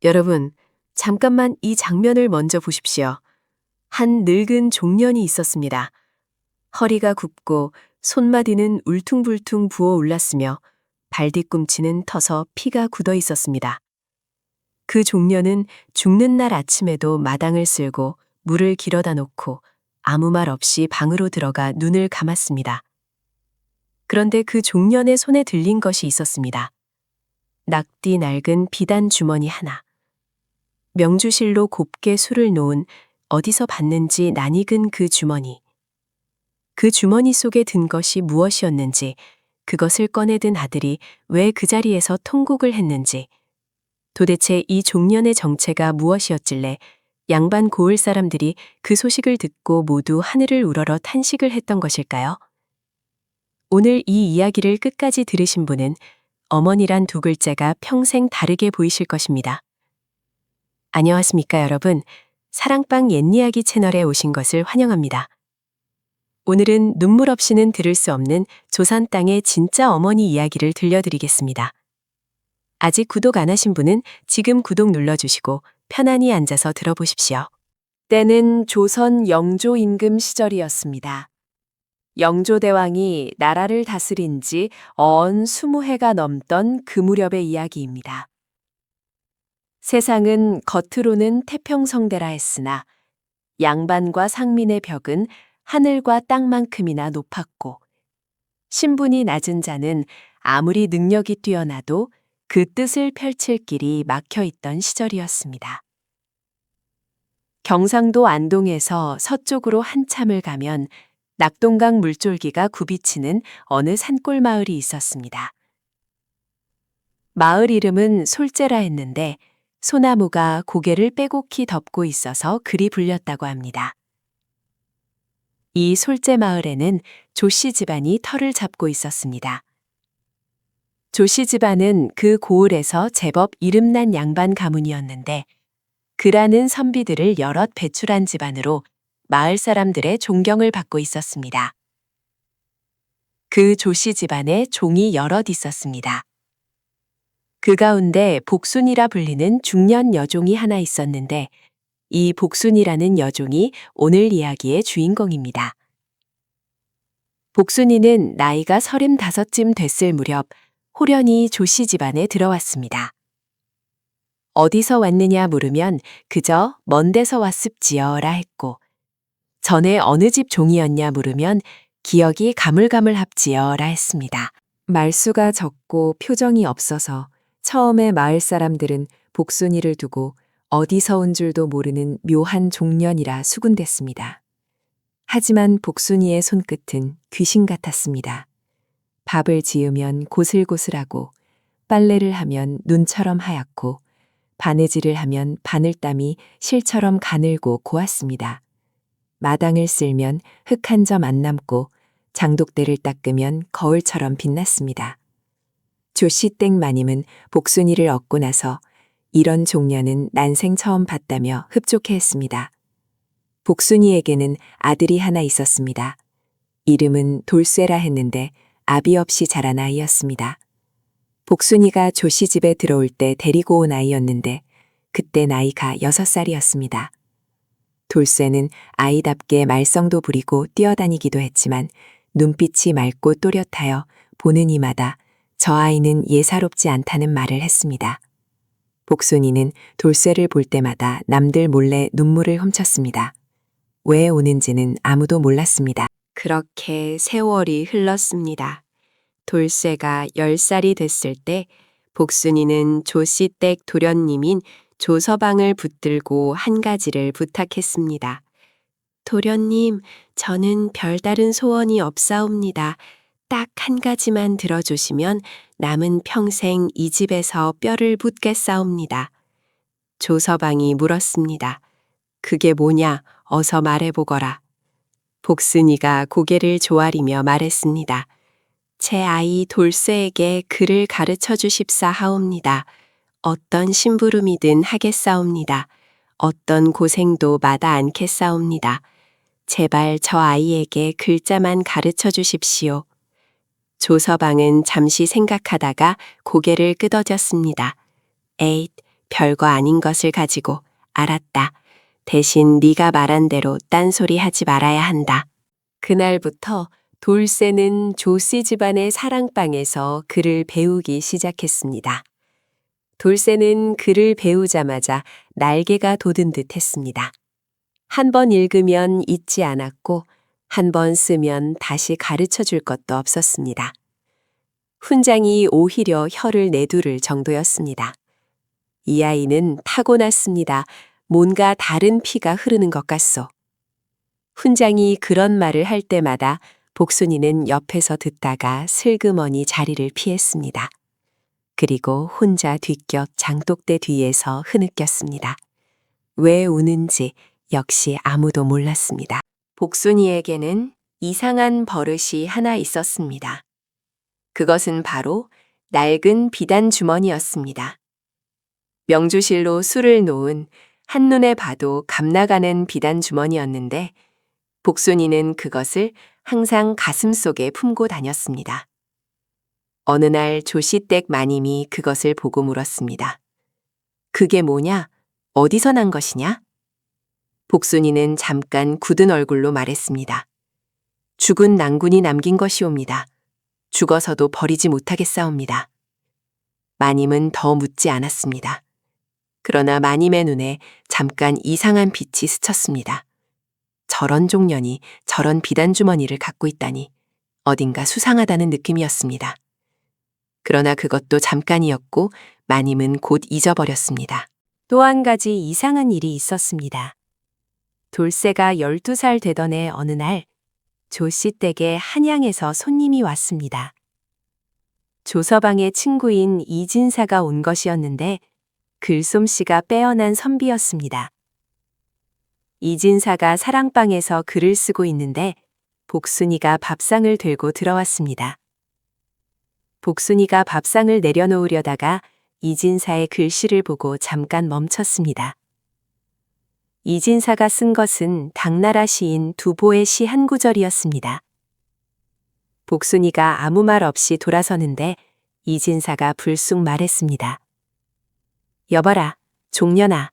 여러분, 잠깐만 이 장면을 먼저 보십시오. 한 늙은 종년이 있었습니다. 허리가 굽고 손마디는 울퉁불퉁 부어 올랐으며 발뒤꿈치는 터서 피가 굳어 있었습니다. 그 종년은 죽는 날 아침에도 마당을 쓸고 물을 길어다 놓고 아무 말 없이 방으로 들어가 눈을 감았습니다. 그런데 그 종년의 손에 들린 것이 있었습니다. 낙디 낡은 비단 주머니 하나. 명주실로 곱게 술을 놓은 어디서 봤는지 낯익은 그 주머니. 그 주머니 속에 든 것이 무엇이었는지, 그것을 꺼내든 아들이 왜 그 자리에서 통곡을 했는지, 도대체 이 종년의 정체가 무엇이었길래 양반 고을 사람들이 그 소식을 듣고 모두 하늘을 우러러 탄식을 했던 것일까요? 오늘 이 이야기를 끝까지 들으신 분은 어머니란 두 글자가 평생 다르게 보이실 것입니다. 안녕하십니까 여러분. 사랑방 옛이야기 채널에 오신 것을 환영합니다. 오늘은 눈물 없이는 들을 수 없는 조선 땅의 진짜 어머니 이야기를 들려드리겠습니다. 아직 구독 안 하신 분은 지금 구독 눌러주시고 편안히 앉아서 들어보십시오. 때는 조선 영조 임금 시절이었습니다. 영조대왕이 나라를 다스린 지 어언 20해가 넘던 그 무렵의 이야기입니다. 세상은 겉으로는 태평성대라 했으나 양반과 상민의 벽은 하늘과 땅만큼이나 높았고 신분이 낮은 자는 아무리 능력이 뛰어나도 그 뜻을 펼칠 길이 막혀 있던 시절이었습니다. 경상도 안동에서 서쪽으로 한참을 가면 낙동강 물줄기가 굽이치는 어느 산골 마을이 있었습니다. 마을 이름은 솔재라 했는데 소나무가 고개를 빼곡히 덮고 있어서 그리 불렸다고 합니다. 이 솔재 마을에는 조씨 집안이 터를 잡고 있었습니다. 조씨 집안은 그 고을에서 제법 이름난 양반 가문이었는데 그라는 선비들을 여럿 배출한 집안으로 마을 사람들의 존경을 받고 있었습니다. 그 조씨 집안에 종이 여럿 있었습니다. 그 가운데 복순이라 불리는 중년 여종이 하나 있었는데 이 복순이라는 여종이 오늘 이야기의 주인공입니다. 복순이는 나이가 35쯤 됐을 무렵 호련히 조씨 집안에 들어왔습니다. 어디서 왔느냐 물으면 그저 먼 데서 왔습지어라 했고 전에 어느 집 종이었냐 물으면 기억이 가물가물합지어라 했습니다. 말수가 적고 표정이 없어서 처음에 마을 사람들은 복순이를 두고 어디서 온 줄도 모르는 묘한 종년이라 수군댔습니다. 하지만 복순이의 손끝은 귀신 같았습니다. 밥을 지으면 고슬고슬하고 빨래를 하면 눈처럼 하얗고 바느질을 하면 바늘땀이 실처럼 가늘고 고왔습니다. 마당을 쓸면 흙 한 점 안 남고 장독대를 닦으면 거울처럼 빛났습니다. 조씨댁 마님은 복순이를 얻고 나서 이런 종년은 난생 처음 봤다며 흡족해했습니다. 복순이에게는 아들이 하나 있었습니다. 이름은 돌쇠라 했는데 아비 없이 자란 아이였습니다. 복순이가 조씨 집에 들어올 때 데리고 온 아이였는데 그때 나이가 6살이었습니다. 돌쇠는 아이답게 말썽도 부리고 뛰어다니기도 했지만 눈빛이 맑고 또렷하여 보는 이마다 저 아이는 예사롭지 않다는 말을 했습니다. 복순이는 돌쇠를 볼 때마다 남들 몰래 눈물을 훔쳤습니다. 왜 우는지는 아무도 몰랐습니다. 그렇게 세월이 흘렀습니다. 돌쇠가 10살이 됐을 때 복순이는 조씨댁 도련님인 조서방을 붙들고 한 가지를 부탁했습니다. 도련님, 저는 별다른 소원이 없사옵니다. 딱 한 가지만 들어주시면 남은 평생 이 집에서 뼈를 묻겠사옵니다. 조서방이 물었습니다. 그게 뭐냐? 어서 말해보거라. 복순이가 고개를 조아리며 말했습니다. 제 아이 돌쇠에게 글을 가르쳐 주십사 하옵니다. 어떤 심부름이든 하겠사옵니다. 어떤 고생도 마다 않겠사옵니다. 제발 저 아이에게 글자만 가르쳐 주십시오. 조서방은 잠시 생각하다가 고개를 끄덕였습니다. 에잇, 별거 아닌 것을 가지고 알았다. 대신 네가 말한 대로 딴소리 하지 말아야 한다. 그날부터 돌쇠는 조씨 집안의 사랑방에서 글을 배우기 시작했습니다. 돌쇠는 글을 배우자마자 날개가 돋은 듯 했습니다. 한 번 읽으면 잊지 않았고 한 번 쓰면 다시 가르쳐 줄 것도 없었습니다. 훈장이 오히려 혀를 내두를 정도였습니다. 이 아이는 타고났습니다. 뭔가 다른 피가 흐르는 것 같소. 훈장이 그런 말을 할 때마다 복순이는 옆에서 듣다가 슬그머니 자리를 피했습니다. 그리고 혼자 뒷곁 장독대 뒤에서 흐느꼈습니다. 왜 우는지 역시 아무도 몰랐습니다. 복순이에게는 이상한 버릇이 하나 있었습니다. 그것은 바로 낡은 비단 주머니였습니다. 명주실로 술을 놓은 한눈에 봐도 감나가는 비단 주머니였는데 복순이는 그것을 항상 가슴속에 품고 다녔습니다. 어느 날 조씨댁 마님이 그것을 보고 물었습니다. 그게 뭐냐? 어디서 난 것이냐? 복순이는 잠깐 굳은 얼굴로 말했습니다. 죽은 낭군이 남긴 것이옵니다. 죽어서도 버리지 못하겠사옵니다. 마님은 더 묻지 않았습니다. 그러나 마님의 눈에 잠깐 이상한 빛이 스쳤습니다. 저런 종년이 저런 비단주머니를 갖고 있다니 어딘가 수상하다는 느낌이었습니다. 그러나 그것도 잠깐이었고 마님은 곧 잊어버렸습니다. 또 한 가지 이상한 일이 있었습니다. 돌쇠가 12살 되던 해 어느 날 조씨 댁에 한양에서 손님이 왔습니다. 조서방의 친구인 이진사가 온 것이었는데 글솜씨가 빼어난 선비였습니다. 이진사가 사랑방에서 글을 쓰고 있는데 복순이가 밥상을 들고 들어왔습니다. 복순이가 밥상을 내려놓으려다가 이진사의 글씨를 보고 잠깐 멈췄습니다. 이진사가 쓴 것은 당나라 시인 두보의 시 한 구절이었습니다. 복순이가 아무 말 없이 돌아서는데 이진사가 불쑥 말했습니다. 여봐라, 종년아,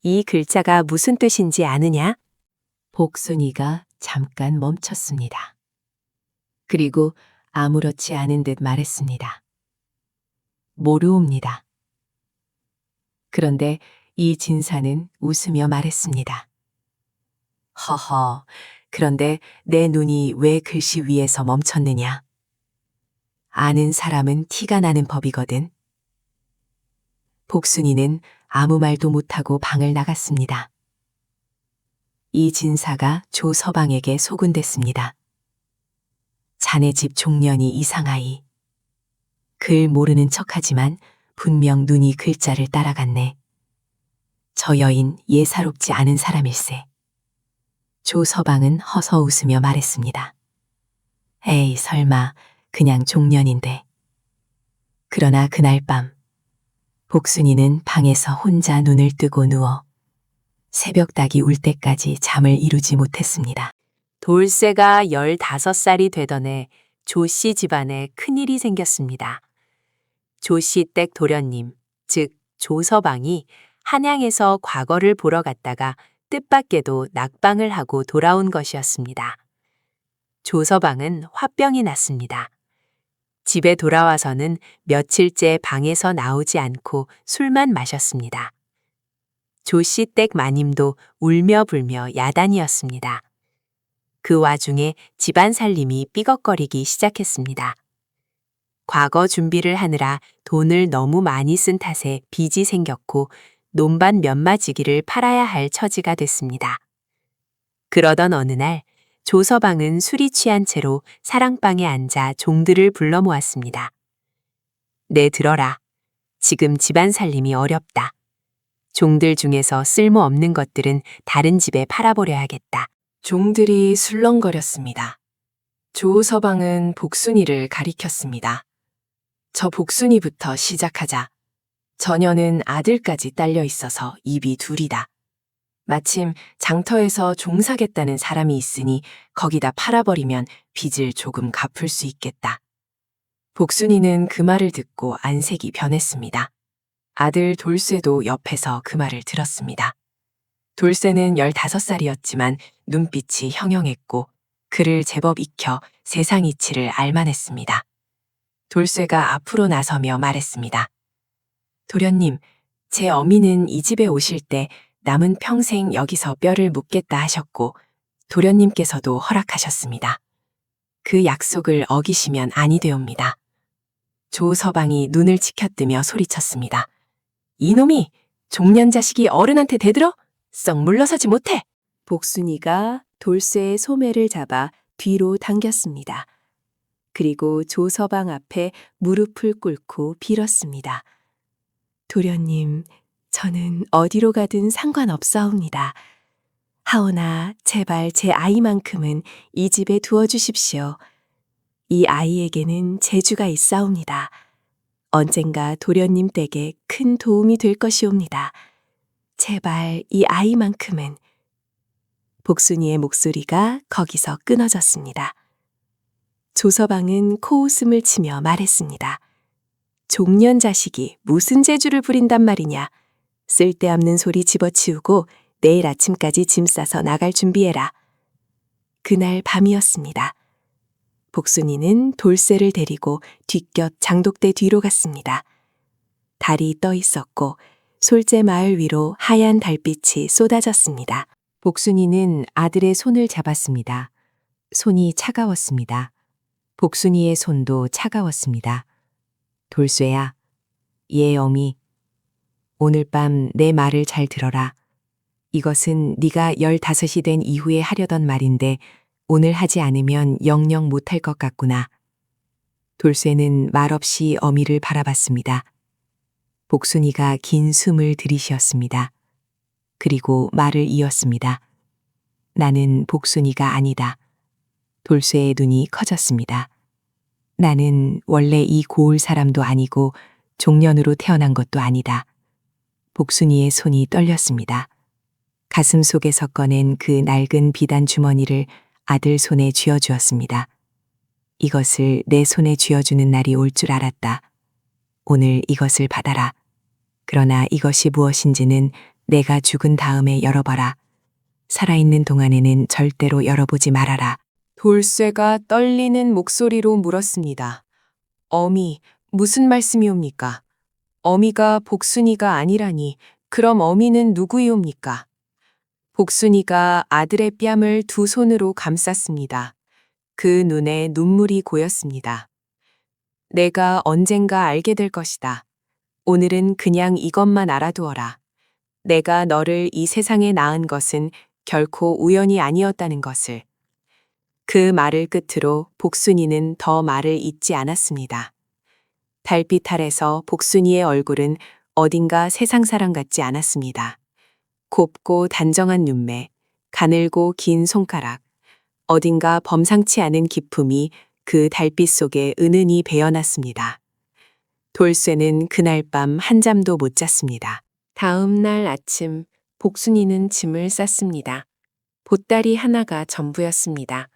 이 글자가 무슨 뜻인지 아느냐? 복순이가 잠깐 멈췄습니다. 그리고 아무렇지 않은 듯 말했습니다. 모르옵니다. 그런데 이 진사는 웃으며 말했습니다. 허허, 그런데 내 눈이 왜 글씨 위에서 멈췄느냐? 아는 사람은 티가 나는 법이거든. 복순이는 아무 말도 못하고 방을 나갔습니다. 이 진사가 조서방에게 소군댔습니다. 자네 집 종년이 이상하이. 글 모르는 척하지만 분명 눈이 글자를 따라갔네. 저 여인 예사롭지 않은 사람일세. 조서방은 허서 웃으며 말했습니다. 에이, 설마 그냥 종년인데. 그러나 그날 밤 복순이는 방에서 혼자 눈을 뜨고 누워 새벽닭이 울 때까지 잠을 이루지 못했습니다. 돌쇠가 15살이 되던 해 조씨 집안에 큰일이 생겼습니다. 조씨 댁 도련님, 즉 조서방이 한양에서 과거를 보러 갔다가 뜻밖에도 낙방을 하고 돌아온 것이었습니다. 조서방은 화병이 났습니다. 집에 돌아와서는 며칠째 방에서 나오지 않고 술만 마셨습니다. 조씨 댁 마님도 울며 불며 야단이었습니다. 그 와중에 집안 살림이 삐걱거리기 시작했습니다. 과거 준비를 하느라 돈을 너무 많이 쓴 탓에 빚이 생겼고 논밭 몇마지기를 팔아야 할 처지가 됐습니다. 그러던 어느 날 조서방은 술이 취한 채로 사랑방에 앉아 종들을 불러 모았습니다. 네, 들어라. 지금 집안 살림이 어렵다. 종들 중에서 쓸모없는 것들은 다른 집에 팔아버려야겠다. 종들이 술렁거렸습니다. 조서방은 복순이를 가리켰습니다. 저 복순이부터 시작하자. 저녀는 아들까지 딸려 있어서 입이 둘이다. 마침 장터에서 종사겠다는 사람이 있으니 거기다 팔아버리면 빚을 조금 갚을 수 있겠다. 복순이는 그 말을 듣고 안색이 변했습니다. 아들 돌쇠도 옆에서 그 말을 들었습니다. 돌쇠는 15살이었지만 눈빛이 형형했고 그를 제법 익혀 세상 이치를 알만했습니다. 돌쇠가 앞으로 나서며 말했습니다. 도련님, 제 어미는 이 집에 오실 때 남은 평생 여기서 뼈를 묻겠다 하셨고 도련님께서도 허락하셨습니다. 그 약속을 어기시면 아니 되옵니다. 조서방이 눈을 치켜뜨며 소리쳤습니다. 이놈이 종년 자식이 어른한테 대들어? 썩 물러서지 못해. 복순이가 돌쇠의 소매를 잡아 뒤로 당겼습니다. 그리고 조서방 앞에 무릎을 꿇고 빌었습니다. 도련님, 저는 어디로 가든 상관없사옵니다. 하오나 제발 제 아이만큼은 이 집에 두어주십시오. 이 아이에게는 재주가 있사옵니다. 언젠가 도련님 댁에 큰 도움이 될 것이옵니다. 제발 이 아이만큼은. 복순이의 목소리가 거기서 끊어졌습니다. 조서방은 코웃음을 치며 말했습니다. 종년 자식이 무슨 재주를 부린단 말이냐. 쓸데없는 소리 집어치우고 내일 아침까지 짐 싸서 나갈 준비해라. 그날 밤이었습니다. 복순이는 돌쇠를 데리고 뒷곁 장독대 뒤로 갔습니다. 달이 떠 있었고 솔제 마을 위로 하얀 달빛이 쏟아졌습니다. 복순이는 아들의 손을 잡았습니다. 손이 차가웠습니다. 복순이의 손도 차가웠습니다. 돌쇠야, 얘 어미, 오늘 밤 내 말을 잘 들어라. 이것은 네가 15이 된 이후에 하려던 말인데 오늘 하지 않으면 영영 못할 것 같구나. 돌쇠는 말없이 어미를 바라봤습니다. 복순이가 긴 숨을 들이쉬었습니다. 그리고 말을 이었습니다. 나는 복순이가 아니다. 돌쇠의 눈이 커졌습니다. 나는 원래 이 고을 사람도 아니고 종년으로 태어난 것도 아니다. 복순이의 손이 떨렸습니다. 가슴 속에서 꺼낸 그 낡은 비단 주머니를 아들 손에 쥐어주었습니다. 이것을 내 손에 쥐어주는 날이 올 줄 알았다. 오늘 이것을 받아라. 그러나 이것이 무엇인지는 내가 죽은 다음에 열어봐라. 살아있는 동안에는 절대로 열어보지 말아라. 돌쇠가 떨리는 목소리로 물었습니다. 어미, 무슨 말씀이옵니까? 어미가 복순이가 아니라니, 그럼 어미는 누구이옵니까? 복순이가 아들의 뺨을 두 손으로 감쌌습니다. 그 눈에 눈물이 고였습니다. 내가 언젠가 알게 될 것이다. 오늘은 그냥 이것만 알아두어라. 내가 너를 이 세상에 낳은 것은 결코 우연이 아니었다는 것을. 그 말을 끝으로 복순이는 더 말을 잇지 않았습니다. 달빛 아래서 복순이의 얼굴은 어딘가 세상 사람 같지 않았습니다. 곱고 단정한 눈매, 가늘고 긴 손가락, 어딘가 범상치 않은 기품이 그 달빛 속에 은은히 배어났습니다. 돌쇠는 그날 밤 한잠도 못 잤습니다. 다음 날 아침 복순이는 짐을 쌌습니다. 보따리 하나가 전부였습니다.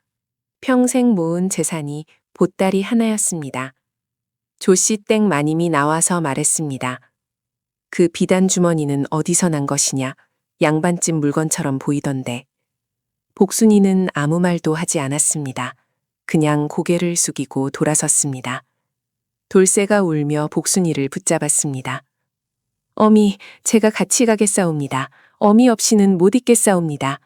평생 모은 재산이 보따리 하나였습니다. 조씨 댁 마님이 나와서 말했습니다. 그 비단 주머니는 어디서 난 것이냐? 양반집 물건처럼 보이던데. 복순이는 아무 말도 하지 않았습니다. 그냥 고개를 숙이고 돌아섰습니다. 돌쇠가 울며 복순이를 붙잡았습니다. 어미, 제가 같이 가겠사옵니다. 어미 없이는 못 있겠사옵니다.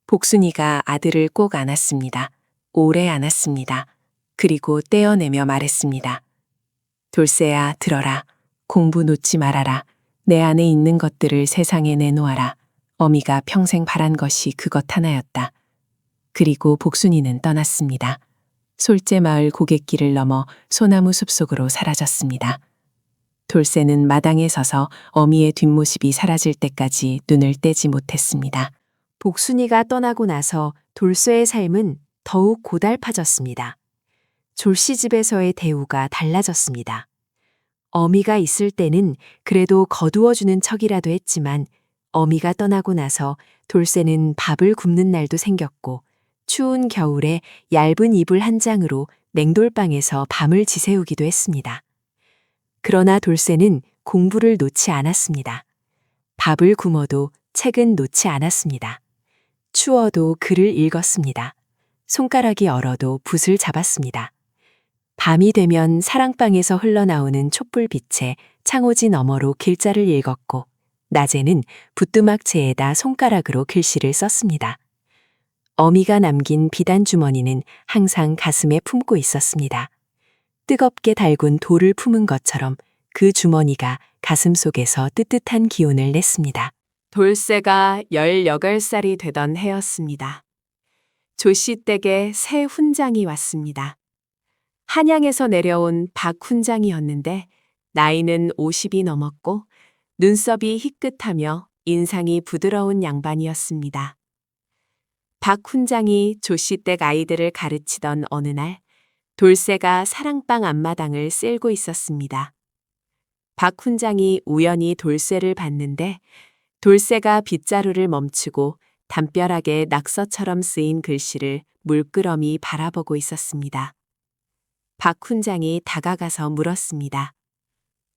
복순이가 아들을 꼭 안았습니다. 오래 안았습니다. 그리고 떼어내며 말했습니다. 돌쇠야, 들어라. 공부 놓지 말아라. 내 안에 있는 것들을 세상에 내놓아라. 어미가 평생 바란 것이 그것 하나였다. 그리고 복순이는 떠났습니다. 솔제 마을 고갯길을 넘어 소나무 숲속으로 사라졌습니다. 돌쇠는 마당에 서서 어미의 뒷모습이 사라질 때까지 눈을 떼지 못했습니다. 복순이가 떠나고 나서 돌쇠의 삶은 더욱 고달파졌습니다. 졸씨 집에서의 대우가 달라졌습니다. 어미가 있을 때는 그래도 거두어주는 척이라도 했지만 어미가 떠나고 나서 돌쇠는 밥을 굶는 날도 생겼고 추운 겨울에 얇은 이불 한 장으로 냉돌방에서 밤을 지새우기도 했습니다. 그러나 돌쇠는 공부를 놓지 않았습니다. 밥을 굶어도 책은 놓지 않았습니다. 추워도 글을 읽었습니다. 손가락이 얼어도 붓을 잡았습니다. 밤이 되면 사랑방에서 흘러나오는 촛불빛에 창호지 너머로 길자를 읽었고, 낮에는 붓두막체에다 손가락으로 글씨를 썼습니다. 어미가 남긴 비단 주머니는 항상 가슴에 품고 있었습니다. 뜨겁게 달군 돌을 품은 것처럼 그 주머니가 가슴 속에서 뜨뜻한 기운을 냈습니다. 돌쇠가 18살이 되던 해였습니다. 조씨 댁에 새 훈장이 왔습니다. 한양에서 내려온 박 훈장이었는데 나이는 50이 넘었고 눈썹이 희끗하며 인상이 부드러운 양반이었습니다. 박 훈장이 조씨 댁 아이들을 가르치던 어느 날 돌쇠가 사랑방 앞마당을 쓸고 있었습니다. 박 훈장이 우연히 돌쇠를 봤는데 돌쇠가 빗자루를 멈추고 담벼락에 낙서처럼 쓰인 글씨를 물끄러미 바라보고 있었습니다. 박 훈장이 다가가서 물었습니다.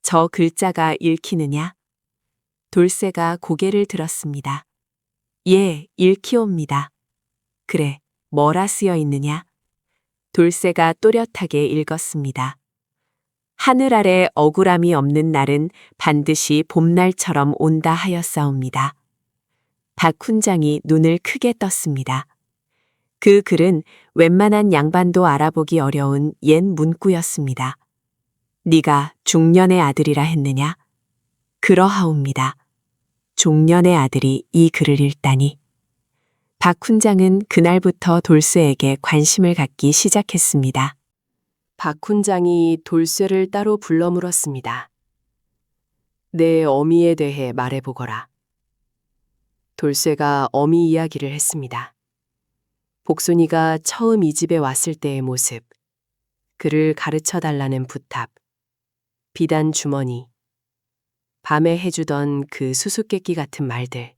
저 글자가 읽히느냐? 돌쇠가 고개를 들었습니다. 예, 읽히옵니다. 그래, 뭐라 쓰여 있느냐? 돌쇠가 또렷하게 읽었습니다. 하늘 아래 억울함이 없는 날은 반드시 봄날처럼 온다 하였사옵니다. 박 훈장이 눈을 크게 떴습니다. 그 글은 웬만한 양반도 알아보기 어려운 옛 문구였습니다. 네가 중년의 아들이라 했느냐? 그러하옵니다. 종년의 아들이 이 글을 읽다니. 박 훈장은 그날부터 돌쇠에게 관심을 갖기 시작했습니다. 박 훈장이 돌쇠를 따로 불러 물었습니다. 내 어미에 대해 말해보거라. 돌쇠가 어미 이야기를 했습니다. 복순이가 처음 이 집에 왔을 때의 모습, 그를 가르쳐 달라는 부탁, 비단 주머니, 밤에 해주던 그 수수께끼 같은 말들.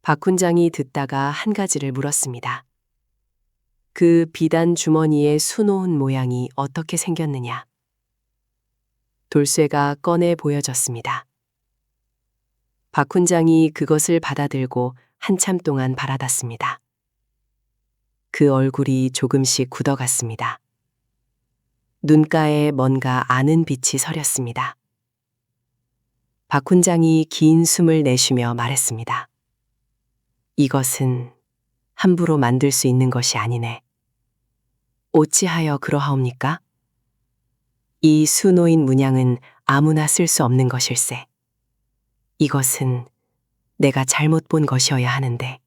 박 훈장이 듣다가 한 가지를 물었습니다. 그 비단 주머니의 수놓은 모양이 어떻게 생겼느냐? 돌쇠가 꺼내 보여줬습니다. 박 훈장이 그것을 받아들고 한참 동안 바라봤습니다. 그 얼굴이 조금씩 굳어갔습니다. 눈가에 뭔가 아는 빛이 서렸습니다. 박 훈장이 긴 숨을 내쉬며 말했습니다. 이것은 함부로 만들 수 있는 것이 아니네. 어찌하여 그러하옵니까? 이 수노인 문양은 아무나 쓸 수 없는 것일세. 이것은 내가 잘못 본 것이어야 하는데.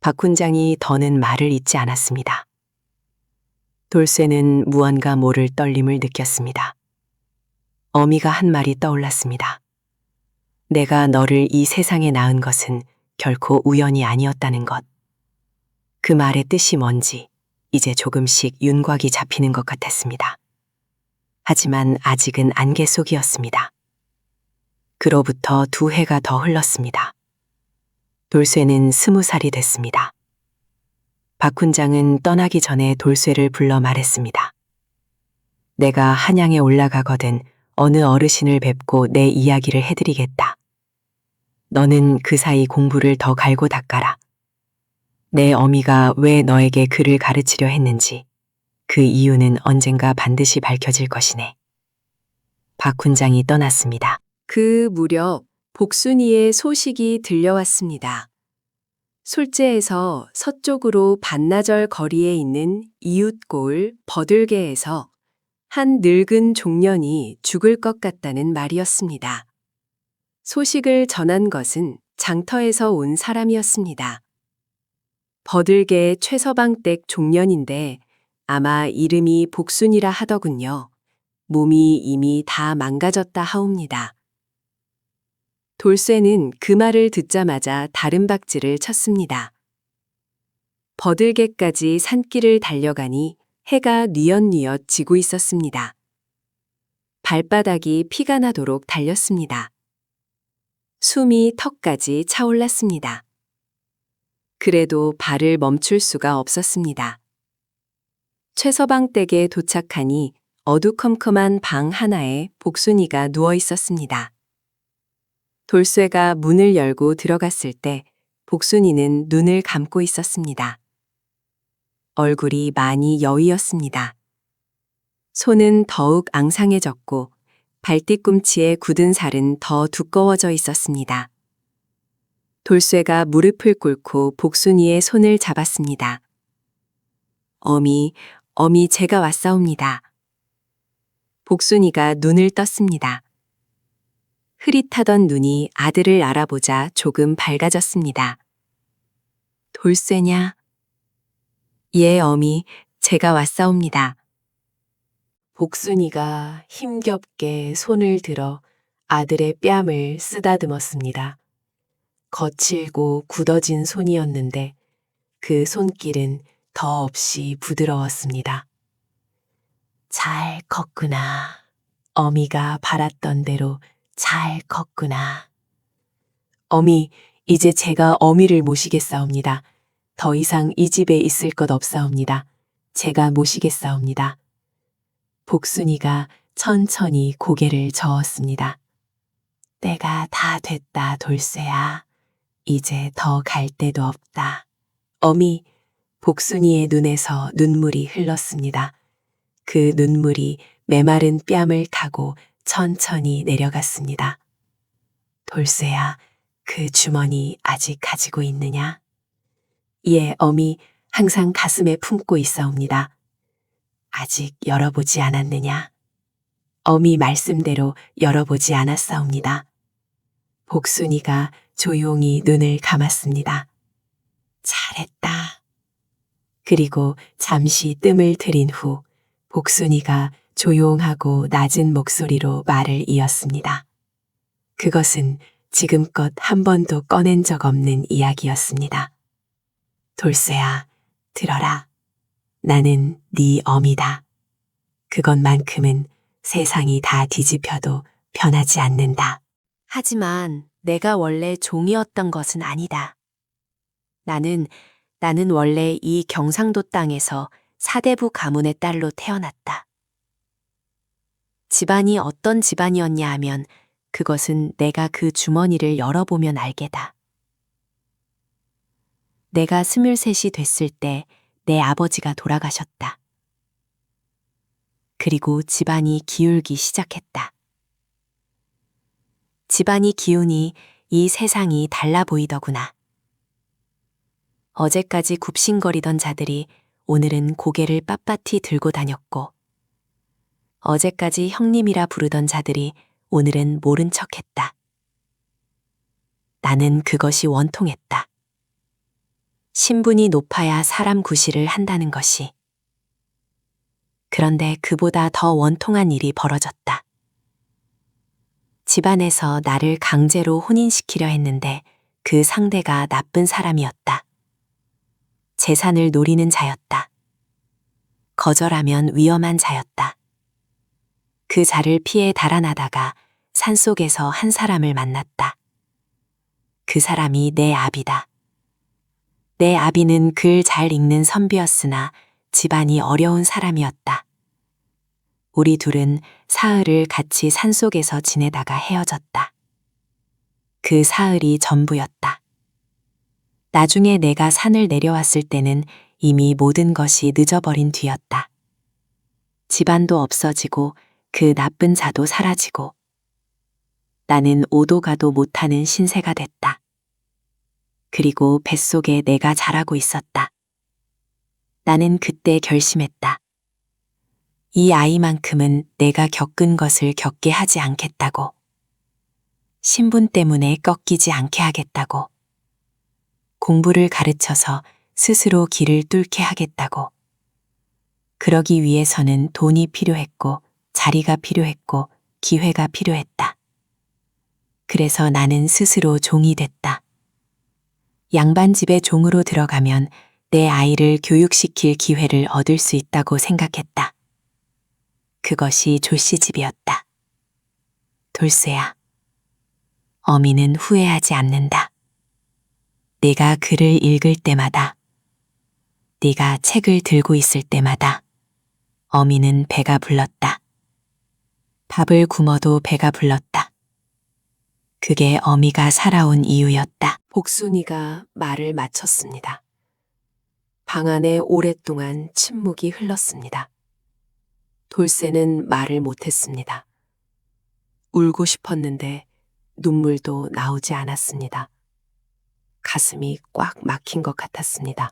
박 훈장이 더는 말을 잇지 않았습니다. 돌쇠는 무언가 모를 떨림을 느꼈습니다. 어미가 한 말이 떠올랐습니다. 내가 너를 이 세상에 낳은 것은 결코 우연이 아니었다는 것. 그 말의 뜻이 뭔지 이제 조금씩 윤곽이 잡히는 것 같았습니다. 하지만 아직은 안개 속이었습니다. 그로부터 2해가 더 흘렀습니다. 돌쇠는 20살이 됐습니다. 박 훈장은 떠나기 전에 돌쇠를 불러 말했습니다. 내가 한양에 올라가거든 어느 어르신을 뵙고 내 이야기를 해드리겠다. 너는 그 사이 공부를 더 갈고 닦아라. 내 어미가 왜 너에게 글을 가르치려 했는지 그 이유는 언젠가 반드시 밝혀질 것이네. 박 훈장이 떠났습니다. 그 무렵 복순이의 소식이 들려왔습니다. 솔제에서 서쪽으로 반나절 거리에 있는 이웃고을 버들개에서 한 늙은 종년이 죽을 것 같다는 말이었습니다. 소식을 전한 것은 장터에서 온 사람이었습니다. 버들개의 최서방 댁 종년인데 아마 이름이 복순이라 하더군요. 몸이 이미 다 망가졌다 하옵니다. 돌쇠는 그 말을 듣자마자 다른 박질을 쳤습니다. 버들개까지 산길을 달려가니 해가 뉘엿뉘엿 지고 있었습니다. 발바닥이 피가 나도록 달렸습니다. 숨이 턱까지 차올랐습니다. 그래도 발을 멈출 수가 없었습니다. 최서방 댁에 도착하니 어두컴컴한 방 하나에 복순이가 누워 있었습니다. 돌쇠가 문을 열고 들어갔을 때 복순이는 눈을 감고 있었습니다. 얼굴이 많이 여위었습니다. 손은 더욱 앙상해졌고 발뒤꿈치에 굳은 살은 더 두꺼워져 있었습니다. 돌쇠가 무릎을 꿇고 복순이의 손을 잡았습니다. 어미, 제가 왔사옵니다. 복순이가 눈을 떴습니다. 흐릿하던 눈이 아들을 알아보자 조금 밝아졌습니다. 돌쇠냐? 예, 어미, 제가 왔사옵니다. 복순이가 힘겹게 손을 들어 아들의 뺨을 쓰다듬었습니다. 거칠고 굳어진 손이었는데 그 손길은 더없이 부드러웠습니다. 잘 컸구나. 어미가 바랐던 대로 잘 컸구나. 어미, 이제 제가 어미를 모시겠사옵니다. 더 이상 이 집에 있을 것 없사옵니다. 제가 모시겠사옵니다. 복순이가 천천히 고개를 저었습니다. 때가 다 됐다, 돌쇠야. 이제 더 갈 데도 없다. 어미, 복순이의 눈에서 눈물이 흘렀습니다. 그 눈물이 메마른 뺨을 타고 천천히 내려갔습니다. 돌쇠야, 그 주머니 아직 가지고 있느냐? 예, 어미, 항상 가슴에 품고 있사옵니다. 아직 열어보지 않았느냐? 어미 말씀대로 열어보지 않았사옵니다. 복순이가 조용히 눈을 감았습니다. 잘했다. 그리고 잠시 뜸을 들인 후 복순이가 조용하고 낮은 목소리로 말을 이었습니다. 그것은 지금껏 한 번도 꺼낸 적 없는 이야기였습니다. 돌쇠야, 들어라. 나는 네 어미다. 그것만큼은 세상이 다 뒤집혀도 변하지 않는다. 하지만 내가 원래 종이었던 것은 아니다. 나는 원래 이 경상도 땅에서 사대부 가문의 딸로 태어났다. 집안이 어떤 집안이었냐 하면 그것은 내가 그 주머니를 열어보면 알게다. 내가 23이 됐을 때 내 아버지가 돌아가셨다. 그리고 집안이 기울기 시작했다. 집안이 기우니 이 세상이 달라 보이더구나. 어제까지 굽신거리던 자들이 오늘은 고개를 빳빳이 들고 다녔고, 어제까지 형님이라 부르던 자들이 오늘은 모른 척했다. 나는 그것이 원통했다. 신분이 높아야 사람 구실을 한다는 것이. 그런데 그보다 더 원통한 일이 벌어졌다. 집안에서 나를 강제로 혼인시키려 했는데 그 상대가 나쁜 사람이었다. 재산을 노리는 자였다. 거절하면 위험한 자였다. 그 자를 피해 달아나다가 산속에서 한 사람을 만났다. 그 사람이 내 아비다. 내 아비는 글 잘 읽는 선비였으나 집안이 어려운 사람이었다. 우리 둘은 사흘을 같이 산속에서 지내다가 헤어졌다. 그 사흘이 전부였다. 나중에 내가 산을 내려왔을 때는 이미 모든 것이 늦어버린 뒤였다. 집안도 없어지고 그 나쁜 자도 사라지고 나는 오도 가도 못하는 신세가 됐다. 그리고 뱃속에 내가 자라고 있었다. 나는 그때 결심했다. 이 아이만큼은 내가 겪은 것을 겪게 하지 않겠다고. 신분 때문에 꺾이지 않게 하겠다고. 공부를 가르쳐서 스스로 길을 뚫게 하겠다고. 그러기 위해서는 돈이 필요했고, 자리가 필요했고, 기회가 필요했다. 그래서 나는 스스로 종이 됐다. 양반집의 종으로 들어가면 내 아이를 교육시킬 기회를 얻을 수 있다고 생각했다. 그것이 조씨집이었다. 돌쇠야, 어미는 후회하지 않는다. 네가 글을 읽을 때마다, 네가 책을 들고 있을 때마다, 어미는 배가 불렀다. 밥을 굶어도 배가 불렀다. 그게 어미가 살아온 이유였다. 복순이가 말을 마쳤습니다. 방 안에 오랫동안 침묵이 흘렀습니다. 돌쇠는 말을 못했습니다. 울고 싶었는데 눈물도 나오지 않았습니다. 가슴이 꽉 막힌 것 같았습니다.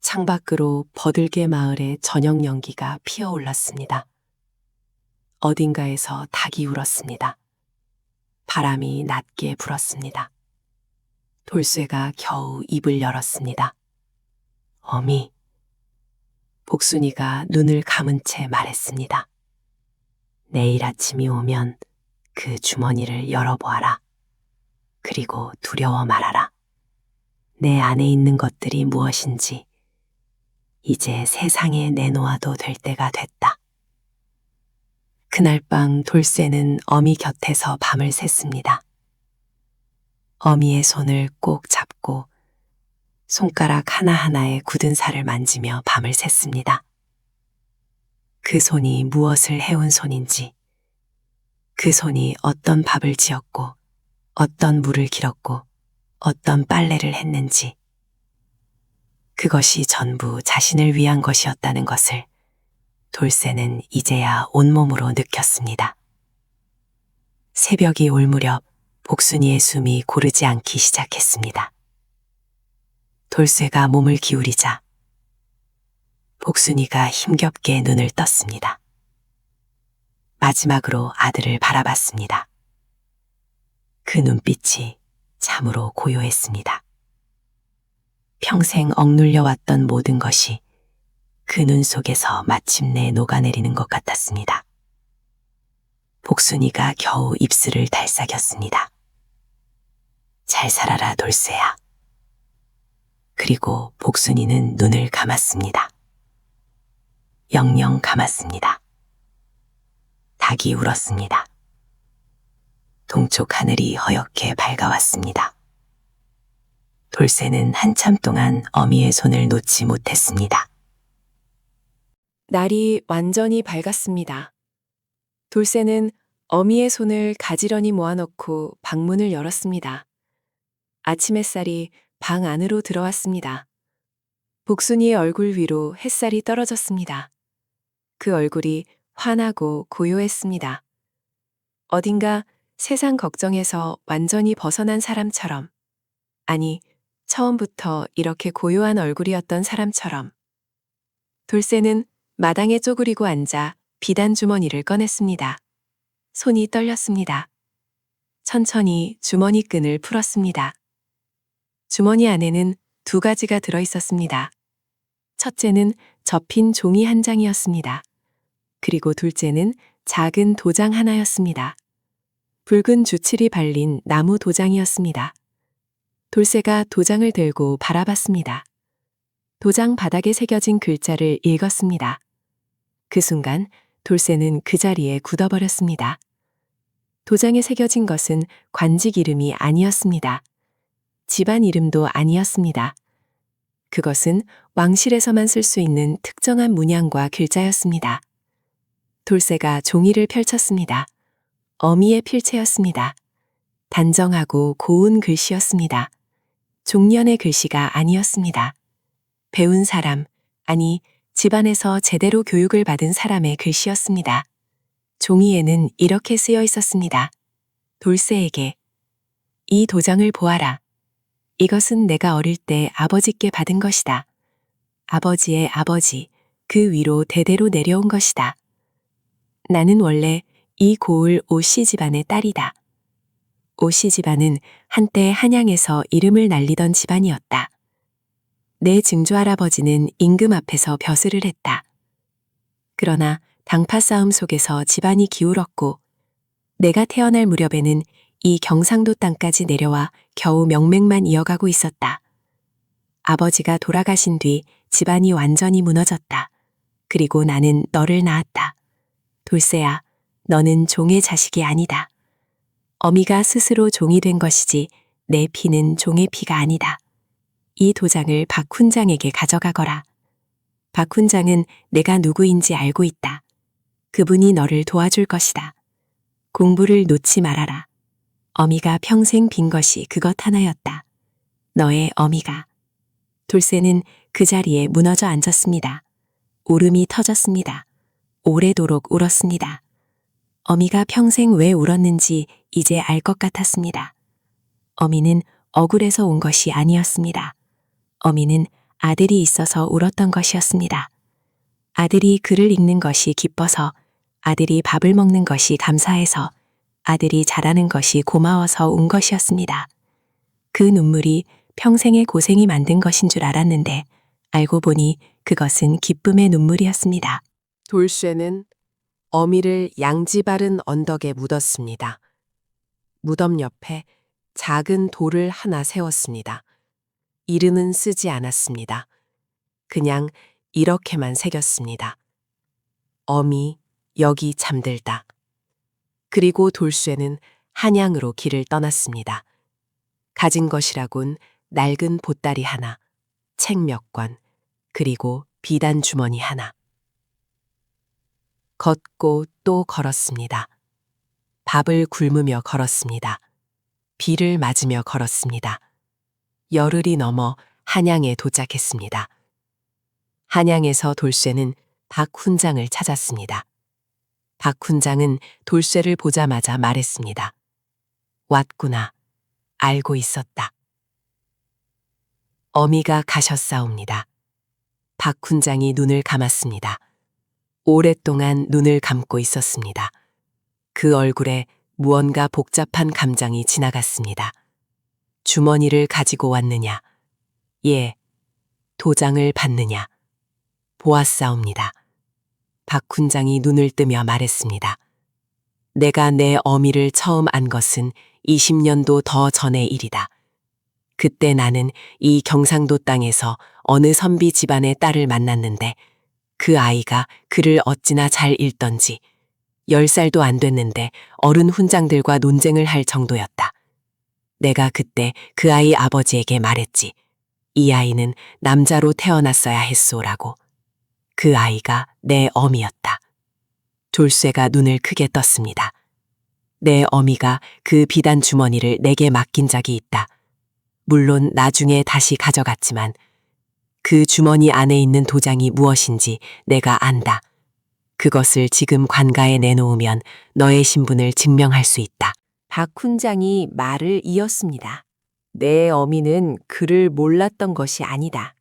창밖으로 버들개 마을의 저녁 연기가 피어올랐습니다. 어딘가에서 닭이 울었습니다. 바람이 낮게 불었습니다. 돌쇠가 겨우 입을 열었습니다. 어미. 복순이가 눈을 감은 채 말했습니다. 내일 아침이 오면 그 주머니를 열어보아라. 그리고 두려워 말아라. 내 안에 있는 것들이 무엇인지 이제 세상에 내놓아도 될 때가 됐다. 그날 밤 돌쇠는 어미 곁에서 밤을 샜습니다. 어미의 손을 꼭 잡고 손가락 하나하나에 굳은 살을 만지며 밤을 샜습니다. 그 손이 무엇을 해온 손인지, 그 손이 어떤 밥을 지었고, 어떤 물을 길었고, 어떤 빨래를 했는지, 그것이 전부 자신을 위한 것이었다는 것을 돌쇠는 이제야 온몸으로 느꼈습니다. 새벽이 올 무렵 복순이의 숨이 고르지 않기 시작했습니다. 돌쇠가 몸을 기울이자 복순이가 힘겹게 눈을 떴습니다. 마지막으로 아들을 바라봤습니다. 그 눈빛이 참으로 고요했습니다. 평생 억눌려 왔던 모든 것이 그 눈 속에서 마침내 녹아내리는 것 같았습니다. 복순이가 겨우 입술을 달싹였습니다. 잘 살아라, 돌쇠야. 그리고 복순이는 눈을 감았습니다. 영영 감았습니다. 닭이 울었습니다. 동쪽 하늘이 허옇게 밝아왔습니다. 돌쇠는 한참 동안 어미의 손을 놓지 못했습니다. 날이 완전히 밝았습니다. 돌쇠는 어미의 손을 가지런히 모아놓고 방문을 열었습니다. 아침 햇살이 방 안으로 들어왔습니다. 복순이의 얼굴 위로 햇살이 떨어졌습니다. 그 얼굴이 환하고 고요했습니다. 어딘가 세상 걱정에서 완전히 벗어난 사람처럼, 아니, 처음부터 이렇게 고요한 얼굴이었던 사람처럼. 돌쇠는 마당에 쪼그리고 앉아 비단 주머니를 꺼냈습니다. 손이 떨렸습니다. 천천히 주머니 끈을 풀었습니다. 주머니 안에는 두 가지가 들어있었습니다. 첫째는 접힌 종이 한 장이었습니다. 그리고 둘째는 작은 도장 하나였습니다. 붉은 주칠이 발린 나무 도장이었습니다. 돌쇠가 도장을 들고 바라봤습니다. 도장 바닥에 새겨진 글자를 읽었습니다. 그 순간 돌쇠는 그 자리에 굳어버렸습니다. 도장에 새겨진 것은 관직 이름이 아니었습니다. 집안 이름도 아니었습니다. 그것은 왕실에서만 쓸 수 있는 특정한 문양과 글자였습니다. 돌쇠가 종이를 펼쳤습니다. 어미의 필체였습니다. 단정하고 고운 글씨였습니다. 종년의 글씨가 아니었습니다. 배운 사람, 아니 집안에서 제대로 교육을 받은 사람의 글씨였습니다. 종이에는 이렇게 쓰여 있었습니다. 돌쇠에게 이 도장을 보아라. 이것은 내가 어릴 때 아버지께 받은 것이다. 아버지의 아버지, 그 위로 대대로 내려온 것이다. 나는 원래 이 고을 오씨 집안의 딸이다. 오씨 집안은 한때 한양에서 이름을 날리던 집안이었다. 내 증조할아버지는 임금 앞에서 벼슬을 했다. 그러나 당파 싸움 속에서 집안이 기울었고 내가 태어날 무렵에는 이 경상도 땅까지 내려와 겨우 명맥만 이어가고 있었다. 아버지가 돌아가신 뒤 집안이 완전히 무너졌다. 그리고 나는 너를 낳았다. 돌쇠야, 너는 종의 자식이 아니다. 어미가 스스로 종이 된 것이지 내 피는 종의 피가 아니다. 이 도장을 박훈장에게 가져가거라. 박 훈장은 내가 누구인지 알고 있다. 그분이 너를 도와줄 것이다. 공부를 놓지 말아라. 어미가 평생 빈 것이 그것 하나였다. 너의 어미가. 돌쇠는 그 자리에 무너져 앉았습니다. 울음이 터졌습니다. 오래도록 울었습니다. 어미가 평생 왜 울었는지 이제 알 것 같았습니다. 어미는 억울해서 온 것이 아니었습니다. 어미는 아들이 있어서 울었던 것이었습니다. 아들이 글을 읽는 것이 기뻐서, 아들이 밥을 먹는 것이 감사해서, 아들이 자라는 것이 고마워서 운 것이었습니다. 그 눈물이 평생의 고생이 만든 것인 줄 알았는데 알고 보니 그것은 기쁨의 눈물이었습니다. 돌쇠는 어미를 양지 바른 언덕에 묻었습니다. 무덤 옆에 작은 돌을 하나 세웠습니다. 이름은 쓰지 않았습니다. 그냥 이렇게만 새겼습니다. 어미, 여기 잠들다. 그리고 돌쇠는 한양으로 길을 떠났습니다. 가진 것이라곤 낡은 보따리 하나, 책 몇 권, 그리고 비단 주머니 하나. 걷고 또 걸었습니다. 밥을 굶으며 걸었습니다. 비를 맞으며 걸었습니다. 열흘이 넘어 한양에 도착했습니다. 한양에서 돌쇠는 박 훈장을 찾았습니다. 박 훈장은 돌쇠를 보자마자 말했습니다. 왔구나. 알고 있었다. 어미가 가셨사옵니다. 박 훈장이 눈을 감았습니다. 오랫동안 눈을 감고 있었습니다. 그 얼굴에 무언가 복잡한 감정이 지나갔습니다. 주머니를 가지고 왔느냐? 예. 도장을 받느냐? 보았사옵니다. 박 훈장이 눈을 뜨며 말했습니다. 내가 내 어미를 처음 안 것은 20년도 더 전의 일이다. 그때 나는 이 경상도 땅에서 어느 선비 집안의 딸을 만났는데 그 아이가 글을 어찌나 잘 읽던지 10살도 안 됐는데 어른 훈장들과 논쟁을 할 정도였다. 내가 그때 그 아이 아버지에게 말했지. 이 아이는 남자로 태어났어야 했소라고. 그 아이가 내 어미였다. 돌쇠가 눈을 크게 떴습니다. 내 어미가 그 비단 주머니를 내게 맡긴 적이 있다. 물론 나중에 다시 가져갔지만 그 주머니 안에 있는 도장이 무엇인지 내가 안다. 그것을 지금 관가에 내놓으면 너의 신분을 증명할 수 있다. 박 훈장이 말을 이었습니다. 내 어미는 그를 몰랐던 것이 아니다.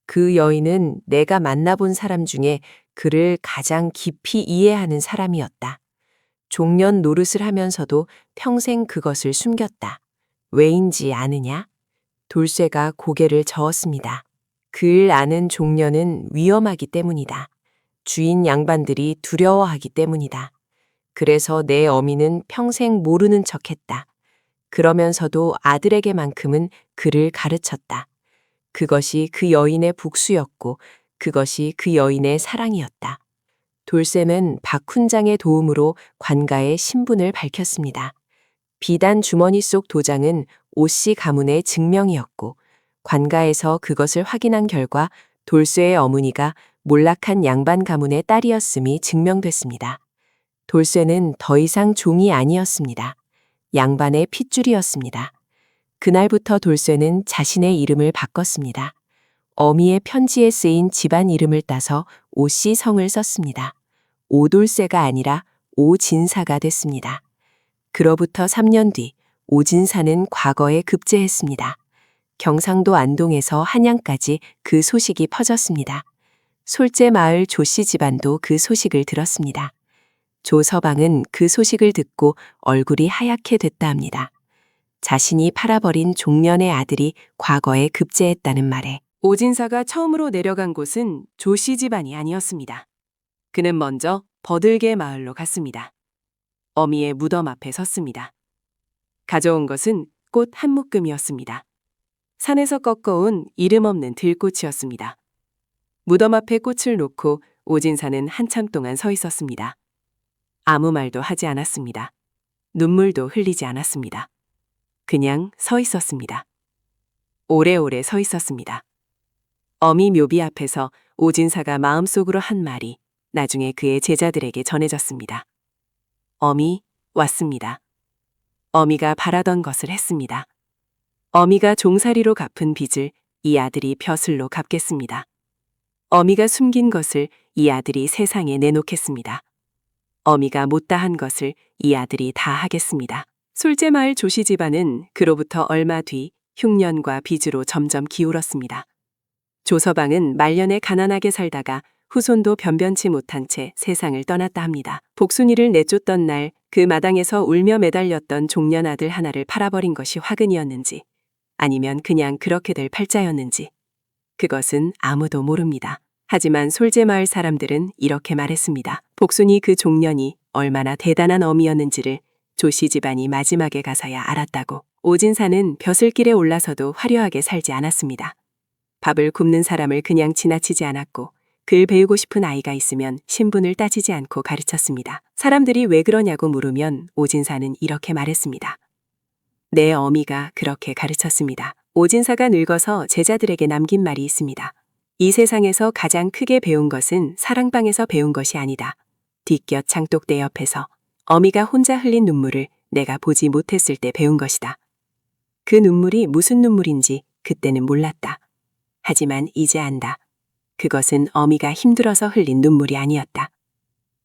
그 여인은 내가 만나본 사람 중에 그를 가장 깊이 이해하는 사람이었다. 종년 노릇을 하면서도 평생 그것을 숨겼다. 왜인지 아느냐? 돌쇠가 고개를 저었습니다. 그를 아는 종년은 위험하기 때문이다. 주인 양반들이 두려워하기 때문이다. 그래서 내 어미는 평생 모르는 척했다. 그러면서도 아들에게만큼은 그를 가르쳤다. 그것이 그 여인의 복수였고 그것이 그 여인의 사랑이었다. 돌쇠는 박 훈장의 도움으로 관가의 신분을 밝혔습니다. 비단 주머니 속 도장은 오씨 가문의 증명이었고 관가에서 그것을 확인한 결과 돌쇠의 어머니가 몰락한 양반 가문의 딸이었음이 증명됐습니다. 돌쇠는 더 이상 종이 아니었습니다. 양반의 핏줄이었습니다. 그날부터 돌쇠는 자신의 이름을 바꿨습니다. 어미의 편지에 쓰인 집안 이름을 따서 오씨 성을 썼습니다. 오돌쇠가 아니라 오진사가 됐습니다. 그로부터 3년 뒤 오진사는 과거에 급제했습니다. 경상도 안동에서 한양까지 그 소식이 퍼졌습니다. 솔제 마을 조씨 집안도 그 소식을 들었습니다. 조서방은 그 소식을 듣고 얼굴이 하얗게 됐다 합니다. 자신이 팔아버린 종년의 아들이 과거에 급제했다는 말에 오진사가 처음으로 내려간 곳은 조씨 집안이 아니었습니다. 그는 먼저 버들개 마을로 갔습니다. 어미의 무덤 앞에 섰습니다. 가져온 것은 꽃 한 묶음이었습니다. 산에서 꺾어온 이름 없는 들꽃이었습니다. 무덤 앞에 꽃을 놓고 오진사는 한참 동안 서 있었습니다. 아무 말도 하지 않았습니다. 눈물도 흘리지 않았습니다. 그냥 서 있었습니다. 오래오래 서 있었습니다. 어미 묘비 앞에서 오진사가 마음속으로 한 말이 나중에 그의 제자들에게 전해졌습니다. 어미, 왔습니다. 어미가 바라던 것을 했습니다. 어미가 종살이로 갚은 빚을 이 아들이 벼슬로 갚겠습니다. 어미가 숨긴 것을 이 아들이 세상에 내놓겠습니다. 어미가 못다한 것을 이 아들이 다 하겠습니다. 솔제마을 조씨 집안은 그로부터 얼마 뒤 흉년과 빚으로 점점 기울었습니다. 조서방은 말년에 가난하게 살다가 후손도 변변치 못한 채 세상을 떠났다 합니다. 복순이를 내쫓던 날 그 마당에서 울며 매달렸던 종년 아들 하나를 팔아버린 것이 화근이었는지 아니면 그냥 그렇게 될 팔자였는지 그것은 아무도 모릅니다. 하지만 솔제마을 사람들은 이렇게 말했습니다. 복순이 그 종년이 얼마나 대단한 어미였는지를 조씨 집안이 마지막에 가서야 알았다고. 오진사는 벼슬길에 올라서도 화려하게 살지 않았습니다. 밥을 굽는 사람을 그냥 지나치지 않았고 글 배우고 싶은 아이가 있으면 신분을 따지지 않고 가르쳤습니다. 사람들이 왜 그러냐고 물으면 오진사는 이렇게 말했습니다. 내 어미가 그렇게 가르쳤습니다. 오진사가 늙어서 제자들에게 남긴 말이 있습니다. 이 세상에서 가장 크게 배운 것은 사랑방에서 배운 것이 아니다. 뒷곁 장독대 옆에서 어미가 혼자 흘린 눈물을 내가 보지 못했을 때 배운 것이다. 그 눈물이 무슨 눈물인지 그때는 몰랐다. 하지만 이제 안다. 그것은 어미가 힘들어서 흘린 눈물이 아니었다.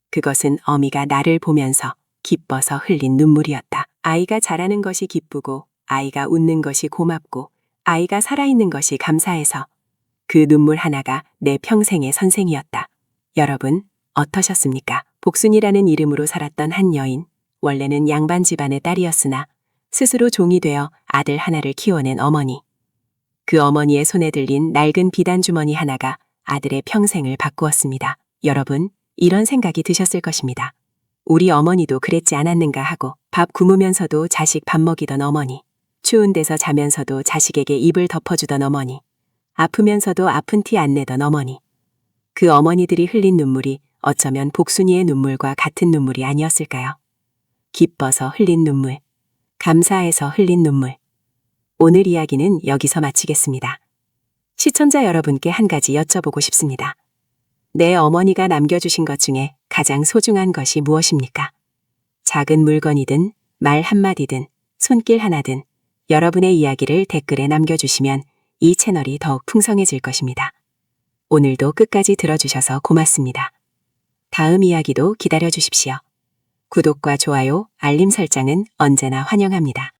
그것은 어미가 나를 보면서 기뻐서 흘린 눈물이었다. 아이가 자라는 것이 기쁘고 아이가 웃는 것이 고맙고 아이가 살아있는 것이 감사해서 그 눈물 하나가 내 평생의 선생이었다. 여러분, 어떠셨습니까? 복순이라는 이름으로 살았던 한 여인, 원래는 양반 집안의 딸이었으나 스스로 종이 되어 아들 하나를 키워낸 어머니. 그 어머니의 손에 들린 낡은 비단 주머니 하나가 아들의 평생을 바꾸었습니다. 여러분, 이런 생각이 드셨을 것입니다. 우리 어머니도 그랬지 않았는가 하고 밥 굶으면서도 자식 밥 먹이던 어머니, 추운 데서 자면서도 자식에게 입을 덮어주던 어머니, 아프면서도 아픈 티 안 내던 어머니. 그 어머니들이 흘린 눈물이 어쩌면 복순이의 눈물과 같은 눈물이 아니었을까요? 기뻐서 흘린 눈물, 감사해서 흘린 눈물. 오늘 이야기는 여기서 마치겠습니다. 시청자 여러분께 한 가지 여쭤보고 싶습니다. 내 어머니가 남겨주신 것 중에 가장 소중한 것이 무엇입니까? 작은 물건이든 말 한마디든 손길 하나든 여러분의 이야기를 댓글에 남겨주시면 이 채널이 더욱 풍성해질 것입니다. 오늘도 끝까지 들어주셔서 고맙습니다. 다음 이야기도 기다려주십시오. 구독과 좋아요, 알림 설정은 언제나 환영합니다.